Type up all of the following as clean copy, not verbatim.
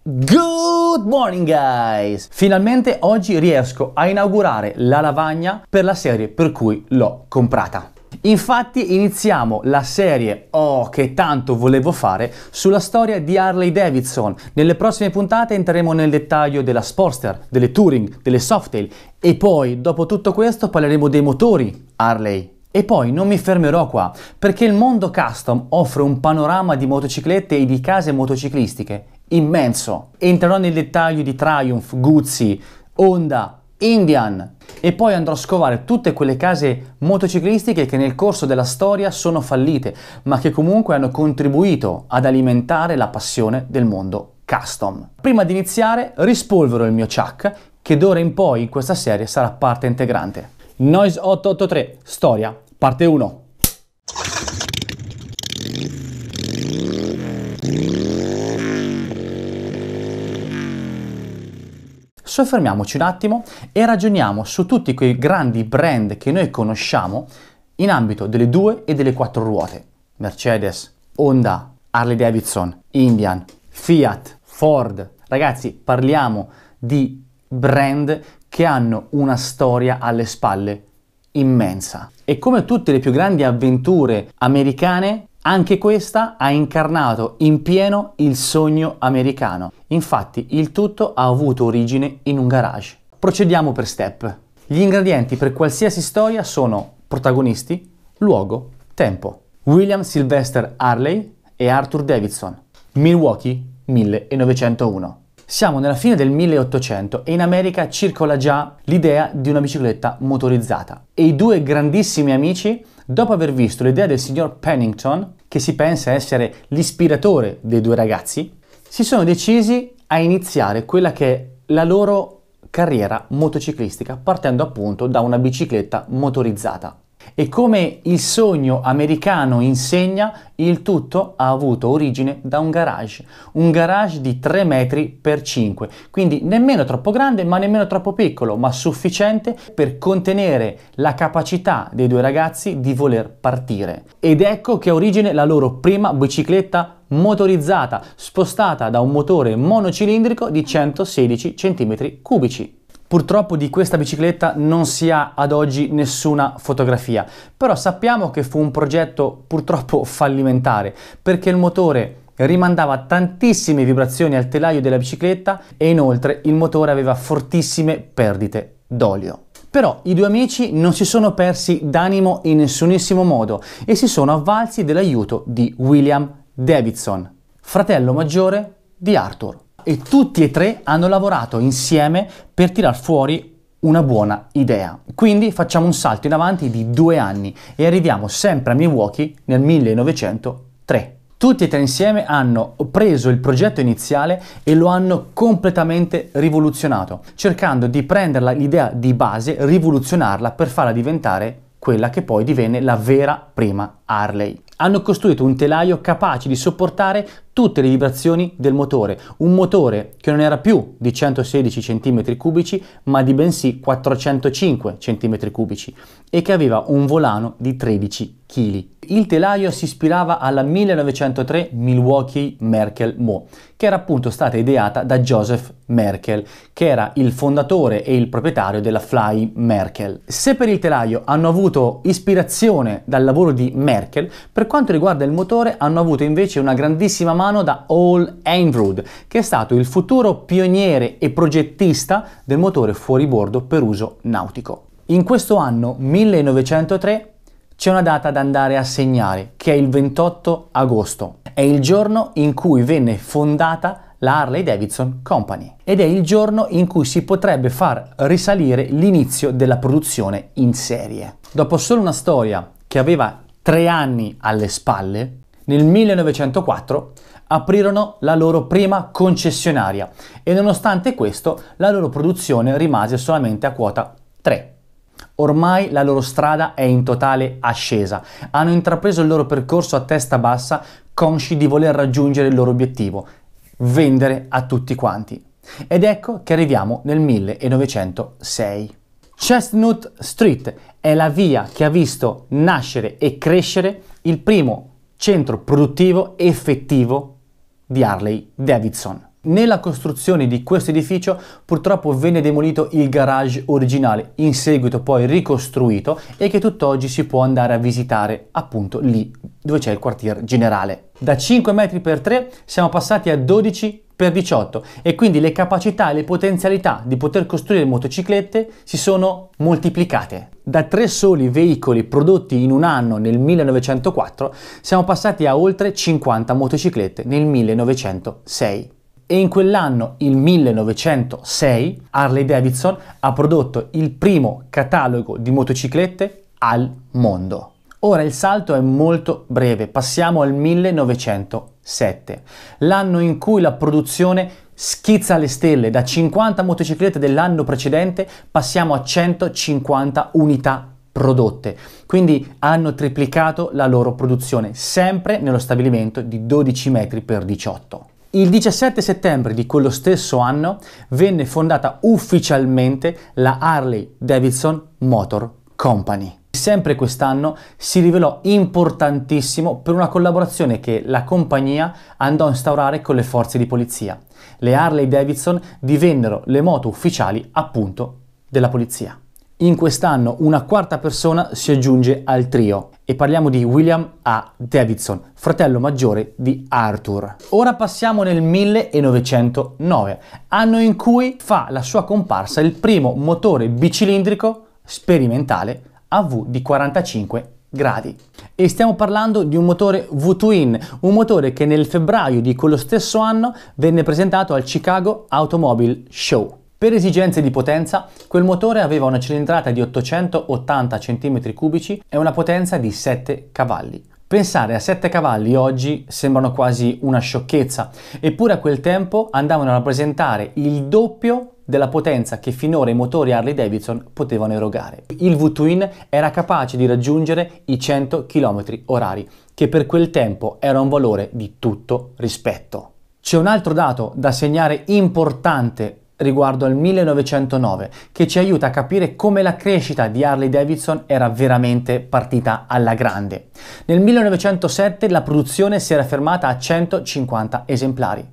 Good morning guys! Finalmente oggi riesco a inaugurare la lavagna per la serie per cui l'ho comprata. Infatti iniziamo la serie che tanto volevo fare sulla storia di Harley Davidson. Nelle prossime puntate entreremo nel dettaglio della Sportster, delle Touring, delle Softail e poi dopo tutto questo parleremo dei motori Harley. E poi non mi fermerò qua, perché il mondo custom offre un panorama di motociclette e di case motociclistiche immenso. Entrerò nel dettaglio di Triumph, Guzzi, Honda, Indian e poi andrò a scovare tutte quelle case motociclistiche che nel corso della storia sono fallite, ma che comunque hanno contribuito ad alimentare la passione del mondo custom. Prima di iniziare rispolvero il mio chuck, che d'ora in poi in questa serie sarà parte integrante. Noise 883, storia, parte 1. Soffermiamoci un attimo e ragioniamo su tutti quei grandi brand che noi conosciamo in ambito delle 2 e delle 4 ruote. Mercedes, Honda, Harley Davidson, Indian, Fiat, Ford. Ragazzi, parliamo di brand che hanno una storia alle spalle immensa. E come tutte le più grandi avventure americane, anche questa ha incarnato in pieno il sogno americano. Infatti il tutto ha avuto origine in un garage. Procediamo per step. Gli ingredienti per qualsiasi storia sono protagonisti, luogo, tempo. William Sylvester Harley e Arthur Davidson, Milwaukee 1901. Siamo nella fine del 1800 e in America circola già l'idea di una bicicletta motorizzata. E i due grandissimi amici, dopo aver visto l'idea del signor Pennington, che si pensa essere l'ispiratore dei due ragazzi, si sono decisi a iniziare quella che è la loro carriera motociclistica, partendo appunto da una bicicletta motorizzata. E come il sogno americano insegna, il tutto ha avuto origine da un garage di 3 metri per 5, quindi nemmeno troppo grande ma nemmeno troppo piccolo, ma sufficiente per contenere la capacità dei due ragazzi di voler partire. Ed ecco che ha origine la loro prima bicicletta motorizzata, spostata da un motore monocilindrico di 116 cm3. Purtroppo di questa bicicletta non si ha ad oggi nessuna fotografia, però sappiamo che fu un progetto purtroppo fallimentare, perché il motore rimandava tantissime vibrazioni al telaio della bicicletta e inoltre il motore aveva fortissime perdite d'olio. Però i due amici non si sono persi d'animo in nessunissimo modo e si sono avvalsi dell'aiuto di William Davidson, fratello maggiore di Arthur. E tutti e tre hanno lavorato insieme per tirar fuori una buona idea. Quindi facciamo un salto in avanti di 2 anni e arriviamo sempre a Milwaukee nel 1903. Tutti e tre insieme hanno preso il progetto iniziale e lo hanno completamente rivoluzionato, cercando di prenderla l'idea di base, rivoluzionarla per farla diventare quella che poi divenne la vera prima Harley. Hanno costruito un telaio capace di sopportare tutte le vibrazioni del motore, un motore che non era più di 116 cm3 ma di bensì 405 cm3 e che aveva un volano di 13 kg. Il telaio si ispirava alla 1903 Milwaukee Merkel Mo, che era appunto stata ideata da Joseph Merkel, che era il fondatore e il proprietario della Fly Merkel. Se per il telaio hanno avuto ispirazione dal lavoro di Merkel, per quanto riguarda il motore hanno avuto invece una grandissima mano da Ole Evinrude, che è stato il futuro pioniere e progettista del motore fuoribordo per uso nautico. In questo anno 1903 c'è una data da andare a segnare, che è il 28 agosto. È il giorno in cui venne fondata la Harley Davidson Company ed è il giorno in cui si potrebbe far risalire l'inizio della produzione in serie. Dopo solo una storia che aveva 3 anni alle spalle, nel 1904 aprirono la loro prima concessionaria e nonostante questo la loro produzione rimase solamente a quota 3. Ormai la loro strada è in totale ascesa, hanno intrapreso il loro percorso a testa bassa, consci di voler raggiungere il loro obiettivo, vendere a tutti quanti. Ed ecco che arriviamo nel 1906. Chestnut Street è la via che ha visto nascere e crescere il primo centro produttivo effettivo di Harley Davidson. Nella costruzione di questo edificio purtroppo venne demolito il garage originale, in seguito poi ricostruito, e che tutt'oggi si può andare a visitare appunto lì dove c'è il quartier generale. Da 5 metri per 3 siamo passati a 12 per 18 e quindi le capacità e le potenzialità di poter costruire motociclette si sono moltiplicate. Da 3 soli veicoli prodotti in un anno nel 1904 siamo passati a oltre 50 motociclette nel 1906. E in quell'anno, il 1906, Harley Davidson ha prodotto il primo catalogo di motociclette al mondo. Ora il salto è molto breve, passiamo al 1907, l'anno in cui la produzione schizza alle stelle. Da 50 motociclette dell'anno precedente passiamo a 150 unità prodotte, quindi hanno triplicato la loro produzione, sempre nello stabilimento di 12 metri per 18. Il 17 settembre di quello stesso anno venne fondata ufficialmente la Harley Davidson Motor Company. Sempre quest'anno si rivelò importantissimo per una collaborazione che la compagnia andò a instaurare con le forze di polizia. Le Harley Davidson divennero le moto ufficiali appunto della polizia. In quest'anno una quarta persona si aggiunge al trio e parliamo di William A. Davidson, fratello maggiore di Arthur. Ora passiamo nel 1909, anno in cui fa la sua comparsa il primo motore bicilindrico sperimentale a V di 45 gradi. E stiamo parlando di un motore V-Twin, un motore che nel febbraio di quello stesso anno venne presentato al Chicago Automobile Show. Per esigenze di potenza, quel motore aveva una cilindrata di 880 cm3 e una potenza di 7 cavalli. Pensare a 7 cavalli oggi sembrano quasi una sciocchezza, eppure a quel tempo andavano a rappresentare il doppio della potenza che finora i motori Harley Davidson potevano erogare. Il V-Twin era capace di raggiungere i 100 km/h, che per quel tempo era un valore di tutto rispetto. C'è un altro dato da segnare importante riguardo al 1909 che ci aiuta a capire come la crescita di Harley Davidson era veramente partita alla grande. Nel 1907 la produzione si era fermata a 150 esemplari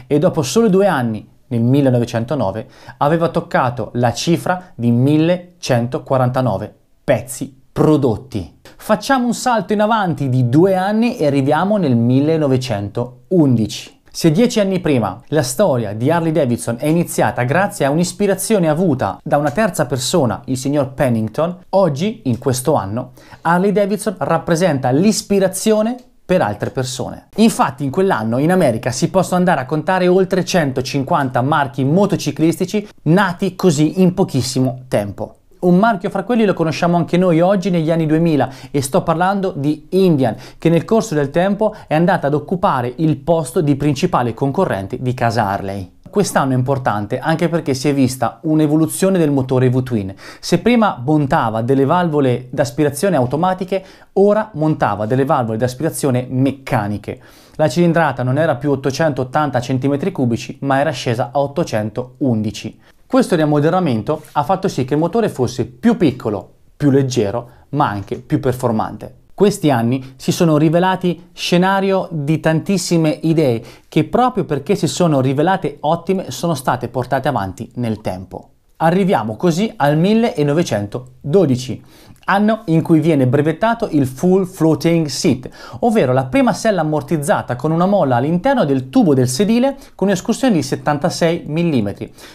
e dopo solo 2 anni, nel 1909, aveva toccato la cifra di 1149 pezzi prodotti. Facciamo un salto in avanti di 2 anni e arriviamo nel 1911. Se 10 anni prima la storia di Harley Davidson è iniziata grazie a un'ispirazione avuta da una terza persona, il signor Pennington, oggi, in questo anno, Harley Davidson rappresenta l'ispirazione per altre persone. Infatti in quell'anno in America si possono andare a contare oltre 150 marchi motociclistici nati così in pochissimo tempo. Un marchio fra quelli lo conosciamo anche noi oggi negli anni 2000 e sto parlando di Indian, che nel corso del tempo è andata ad occupare il posto di principale concorrente di casa Harley. Quest'anno è importante anche perché si è vista un'evoluzione del motore V-Twin. Se prima montava delle valvole d'aspirazione automatiche, ora montava delle valvole d'aspirazione meccaniche. La cilindrata non era più 880 cm3, ma era scesa a 811. Questo riamodellamento ha fatto sì che il motore fosse più piccolo, più leggero, ma anche più performante. Questi anni si sono rivelati scenario di tantissime idee che proprio perché si sono rivelate ottime sono state portate avanti nel tempo. Arriviamo così al 1912, anno in cui viene brevettato il Full Floating Seat, ovvero la prima sella ammortizzata con una molla all'interno del tubo del sedile con un'escursione di 76 mm.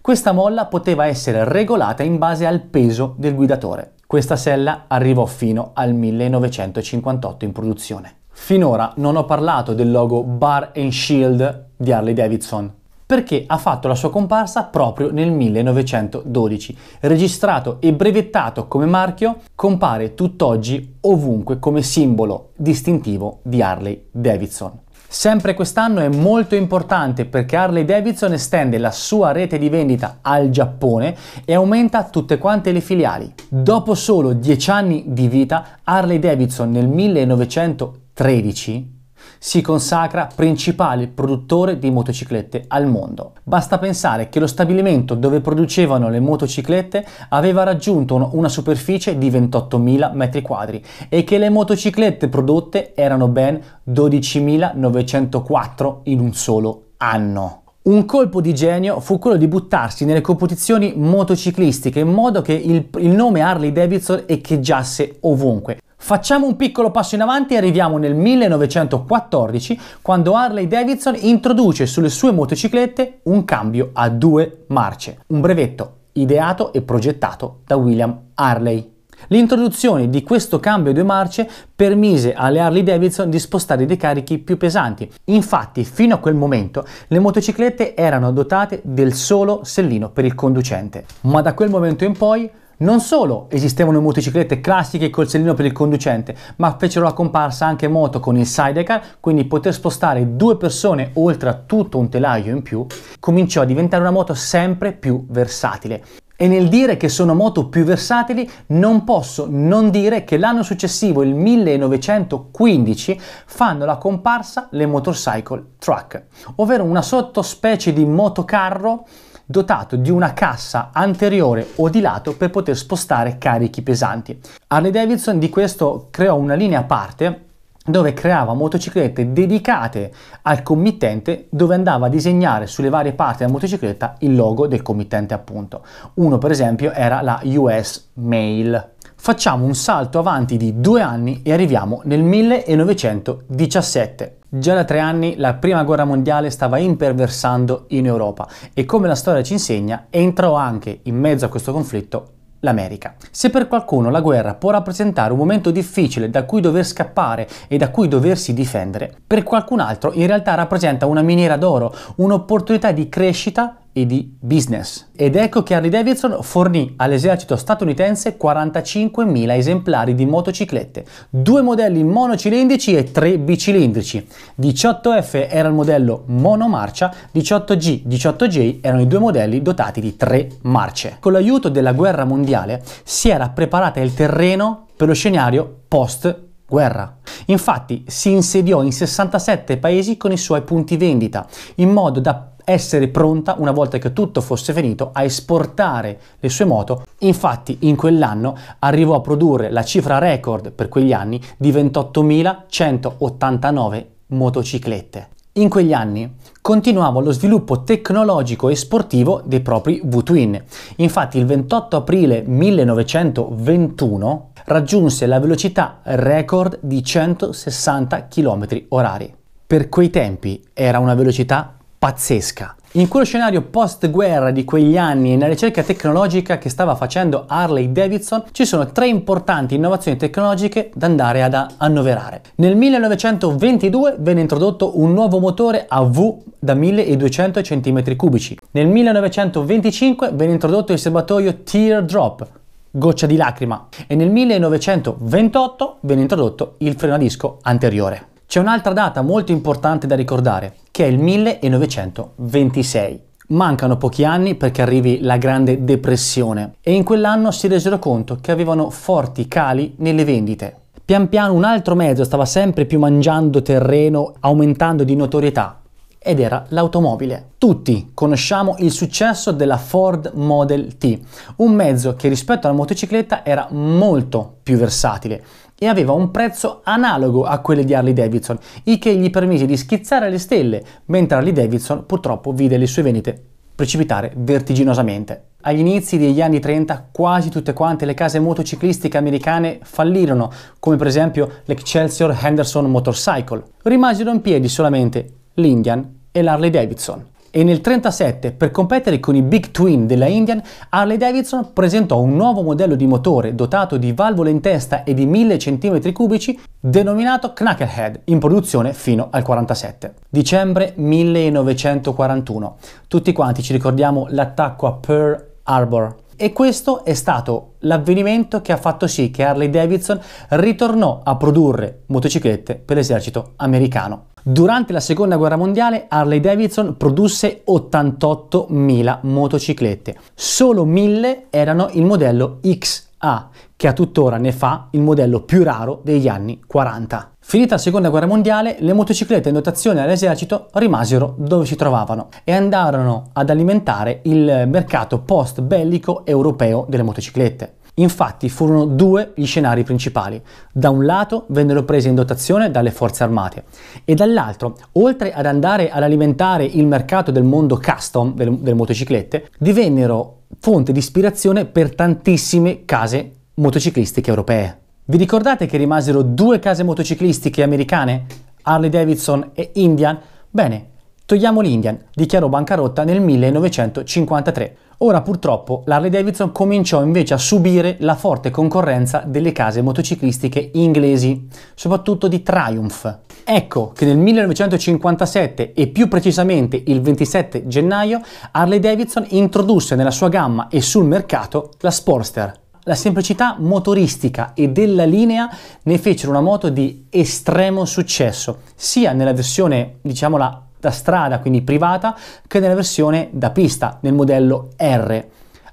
Questa molla poteva essere regolata in base al peso del guidatore. Questa sella arrivò fino al 1958 in produzione. Finora non ho parlato del logo Bar and Shield di Harley Davidson, perché ha fatto la sua comparsa proprio nel 1912. Registrato e brevettato come marchio, compare tutt'oggi ovunque come simbolo distintivo di Harley Davidson. Sempre quest'anno è molto importante perché Harley Davidson estende la sua rete di vendita al Giappone e aumenta tutte quante le filiali. Dopo solo 10 anni di vita, Harley Davidson nel 1913 si consacra principale produttore di motociclette al mondo. Basta pensare che lo stabilimento dove producevano le motociclette aveva raggiunto una superficie di 28.000 metri quadri e che le motociclette prodotte erano ben 12.904 in un solo anno. Un colpo di genio fu quello di buttarsi nelle competizioni motociclistiche in modo che il nome Harley Davidson echeggiasse ovunque. Facciamo un piccolo passo in avanti e arriviamo nel 1914, quando Harley Davidson introduce sulle sue motociclette un cambio a 2 marce, un brevetto ideato e progettato da William Harley. L'introduzione di questo cambio a 2 marce permise alle Harley Davidson di spostare dei carichi più pesanti. Infatti, fino a quel momento, le motociclette erano dotate del solo sellino per il conducente. Ma da quel momento in poi, non solo esistevano motociclette classiche col sellino per il conducente, ma fecero la comparsa anche moto con il sidecar, quindi poter spostare 2 persone oltre a tutto un telaio in più, cominciò a diventare una moto sempre più versatile. E nel dire che sono moto più versatili non posso non dire che l'anno successivo, il 1915, fanno la comparsa le motorcycle truck, ovvero una sottospecie di motocarro dotato di una cassa anteriore o di lato per poter spostare carichi pesanti. Harley Davidson di questo creò una linea a parte dove creava motociclette dedicate al committente, dove andava a disegnare sulle varie parti della motocicletta il logo del committente appunto. Uno per esempio era la US Mail. Facciamo un salto avanti di 2 anni e arriviamo nel 1917. Già da 3 anni la prima guerra mondiale stava imperversando in Europa e, come la storia ci insegna, entrò anche in mezzo a questo conflitto l'America. Se per qualcuno la guerra può rappresentare un momento difficile da cui dover scappare e da cui doversi difendere, per qualcun altro in realtà rappresenta una miniera d'oro, un'opportunità di crescita e di business. Ed ecco che Harley Davidson fornì all'esercito statunitense 45.000 esemplari di motociclette, 2 modelli monocilindrici e 3 bicilindrici. 18F era il modello monomarcia, 18G, 18J erano i 2 modelli dotati di 3 marce. Con l'aiuto della guerra mondiale si era preparata il terreno per lo scenario post-guerra. Infatti si insediò in 67 paesi con i suoi punti vendita, in modo da essere pronta, una volta che tutto fosse finito, a esportare le sue moto. Infatti in quell'anno arrivò a produrre la cifra record per quegli anni di 28.189 motociclette. In quegli anni continuava lo sviluppo tecnologico e sportivo dei propri V-Twin. Infatti il 28 aprile 1921 raggiunse la velocità record di 160 km/h. Per quei tempi era una velocità pazzesca. In quello scenario post-guerra di quegli anni e nella ricerca tecnologica che stava facendo Harley Davidson ci sono 3 importanti innovazioni tecnologiche da andare ad annoverare. Nel 1922 venne introdotto un nuovo motore a V da 1200 cm3. Nel 1925 venne introdotto il serbatoio Teardrop, goccia di lacrima, e nel 1928 venne introdotto il freno a disco anteriore. C'è un'altra data molto importante da ricordare, che è il 1926. Mancano pochi anni perché arrivi la Grande Depressione e in quell'anno si resero conto che avevano forti cali nelle vendite. Pian piano un altro mezzo stava sempre più mangiando terreno, aumentando di notorietà, ed era l'automobile. Tutti conosciamo il successo della Ford Model T, un mezzo che rispetto alla motocicletta era molto più versatile e aveva un prezzo analogo a quelli di Harley Davidson, il che gli permise di schizzare alle stelle, mentre Harley Davidson purtroppo vide le sue vendite precipitare vertiginosamente. Agli inizi degli anni 30 quasi tutte quante le case motociclistiche americane fallirono, come per esempio l'Excelsior Henderson Motorcycle. Rimasero in piedi solamente l'Indian e l'Harley Davidson. E nel 1937, per competere con i Big Twin della Indian, Harley Davidson presentò un nuovo modello di motore dotato di valvole in testa e di 1000 cm3 denominato Knucklehead, in produzione fino al 1947. Dicembre 1941. Tutti quanti ci ricordiamo l'attacco a Pearl Harbor. E questo è stato l'avvenimento che ha fatto sì che Harley Davidson ritornò a produrre motociclette per l'esercito americano. Durante la seconda guerra mondiale Harley Davidson produsse 88.000 motociclette, solo 1.000 erano il modello XA, che a tuttora ne fa il modello più raro degli anni 40. Finita la seconda guerra mondiale, le motociclette in dotazione all'esercito rimasero dove si trovavano e andarono ad alimentare il mercato post bellico europeo delle motociclette. Infatti furono due gli scenari principali. Da un lato vennero prese in dotazione dalle forze armate e dall'altro, oltre ad andare ad alimentare il mercato del mondo custom delle motociclette, divennero fonte di ispirazione per tantissime case motociclistiche europee. Vi ricordate che rimasero due case motociclistiche americane? Harley Davidson e Indian? Bene, togliamo l'Indian, dichiarò bancarotta nel 1953. Ora purtroppo l'Harley Davidson cominciò invece a subire la forte concorrenza delle case motociclistiche inglesi, soprattutto di Triumph. Ecco che nel 1957 e più precisamente il 27 gennaio Harley Davidson introdusse nella sua gamma e sul mercato la Sportster. La semplicità motoristica e della linea ne fecero una moto di estremo successo, sia nella versione, diciamola, da strada, quindi privata, che nella versione da pista, nel modello R.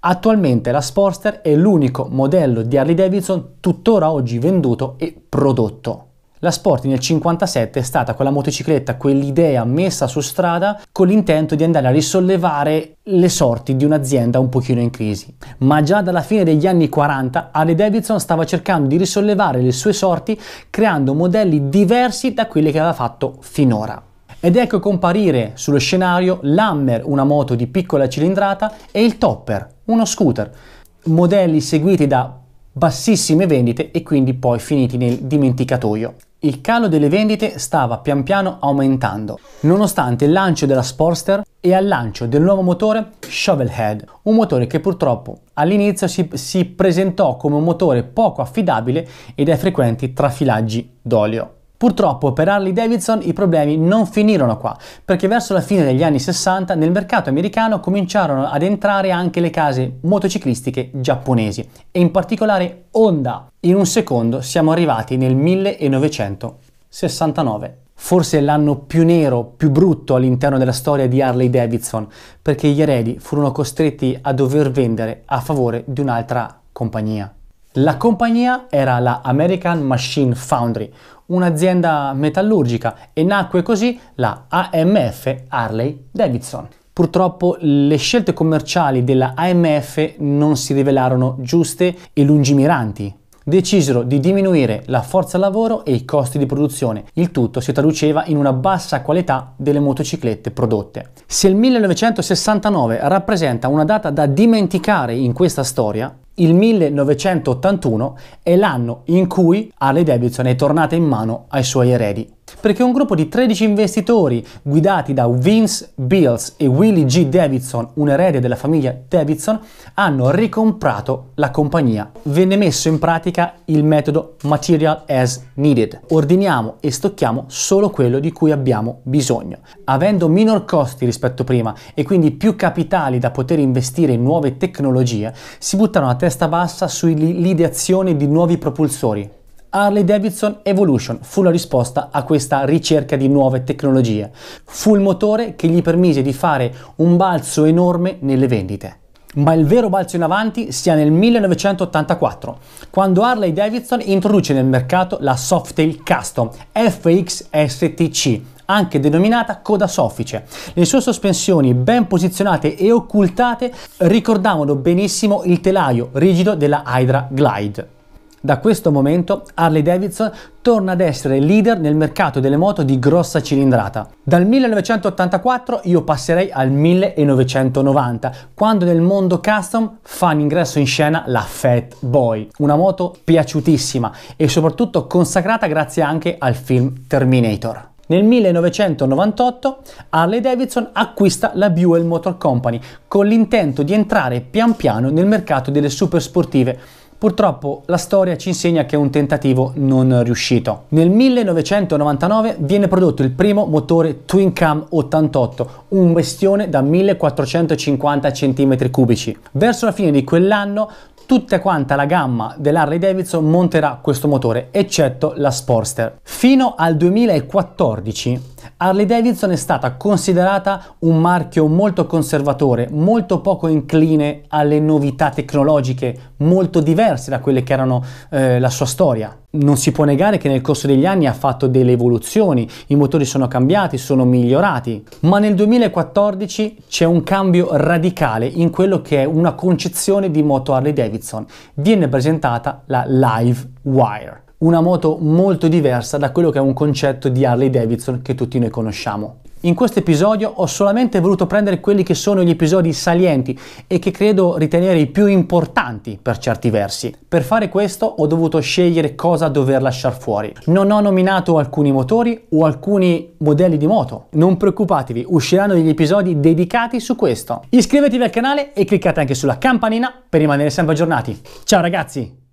Attualmente la Sportster è l'unico modello di Harley Davidson tuttora oggi venduto e prodotto. La Sporty nel 1957 è stata quella motocicletta, quell'idea messa su strada con l'intento di andare a risollevare le sorti di un'azienda un pochino in crisi. Ma già dalla fine degli anni 40 Harley Davidson stava cercando di risollevare le sue sorti creando modelli diversi da quelli che aveva fatto finora. Ed ecco comparire sullo scenario l'Hammer, una moto di piccola cilindrata, e il Topper, uno scooter, modelli seguiti da bassissime vendite e quindi poi finiti nel dimenticatoio. Il calo delle vendite stava pian piano aumentando, nonostante il lancio della Sportster e al lancio del nuovo motore Shovelhead, un motore che purtroppo all'inizio si presentò come un motore poco affidabile e dai frequenti trafilaggi d'olio. Purtroppo per Harley Davidson i problemi non finirono qua, perché verso la fine degli anni 60 nel mercato americano cominciarono ad entrare anche le case motociclistiche giapponesi e in particolare Honda. In un secondo siamo arrivati nel 1969. Forse l'anno più nero, più brutto all'interno della storia di Harley Davidson, perché gli eredi furono costretti a dover vendere a favore di un'altra compagnia. La compagnia era la American Machine Foundry, un'azienda metallurgica, e nacque così la AMF Harley Davidson. Purtroppo le scelte commerciali della AMF non si rivelarono giuste e lungimiranti. Decisero di diminuire la forza lavoro e i costi di produzione. Il tutto si traduceva in una bassa qualità delle motociclette prodotte. Se il 1969 rappresenta una data da dimenticare in questa storia, il 1981 è l'anno in cui Harley Davidson è tornata in mano ai suoi eredi. Perché un gruppo di 13 investitori guidati da Vince Bills e Willie G. Davidson, un erede della famiglia Davidson, hanno ricomprato la compagnia. Venne messo in pratica il metodo Material as Needed. Ordiniamo e stocchiamo solo quello di cui abbiamo bisogno. Avendo minor costi rispetto prima e quindi più capitali da poter investire in nuove tecnologie, si buttarono a testa bassa sull'ideazione di nuovi propulsori. Harley Davidson Evolution fu la risposta a questa ricerca di nuove tecnologie. Fu il motore che gli permise di fare un balzo enorme nelle vendite. Ma il vero balzo in avanti sia nel 1984, quando Harley Davidson introduce nel mercato la Softail Custom FX STC, anche denominata coda soffice. Le sue sospensioni ben posizionate e occultate ricordavano benissimo il telaio rigido della Hydra Glide. Da questo momento Harley Davidson torna ad essere leader nel mercato delle moto di grossa cilindrata. Dal 1984 io passerei al 1990, quando nel mondo custom fa un ingresso in scena la Fat Boy, una moto piaciutissima e soprattutto consacrata grazie anche al film Terminator. Nel 1998 Harley Davidson acquista la Buell Motor Company con l'intento di entrare pian piano nel mercato delle super sportive. Purtroppo la storia ci insegna che è un tentativo non riuscito. Nel 1999 viene prodotto il primo motore Twin Cam 88, un bestione da 1450 cm3. Verso la fine di quell'anno tutta quanta la gamma dell'Harley Davidson monterà questo motore, eccetto la Sportster. Fino al 2014 Harley Davidson è stata considerata un marchio molto conservatore, molto poco incline alle novità tecnologiche, molto diverse da quelle che erano la sua storia. Non si può negare che nel corso degli anni ha fatto delle evoluzioni, i motori sono cambiati, sono migliorati, ma nel 2014 c'è un cambio radicale in quello che è una concezione di moto Harley Davidson. Viene presentata la Live Wire, una moto molto diversa da quello che è un concetto di Harley Davidson che tutti noi conosciamo. In questo episodio ho solamente voluto prendere quelli che sono gli episodi salienti e che credo ritenere i più importanti per certi versi. Per fare questo ho dovuto scegliere cosa dover lasciare fuori. Non ho nominato alcuni motori o alcuni modelli di moto. Non preoccupatevi, usciranno degli episodi dedicati su questo. Iscrivetevi al canale e cliccate anche sulla campanina per rimanere sempre aggiornati. Ciao ragazzi!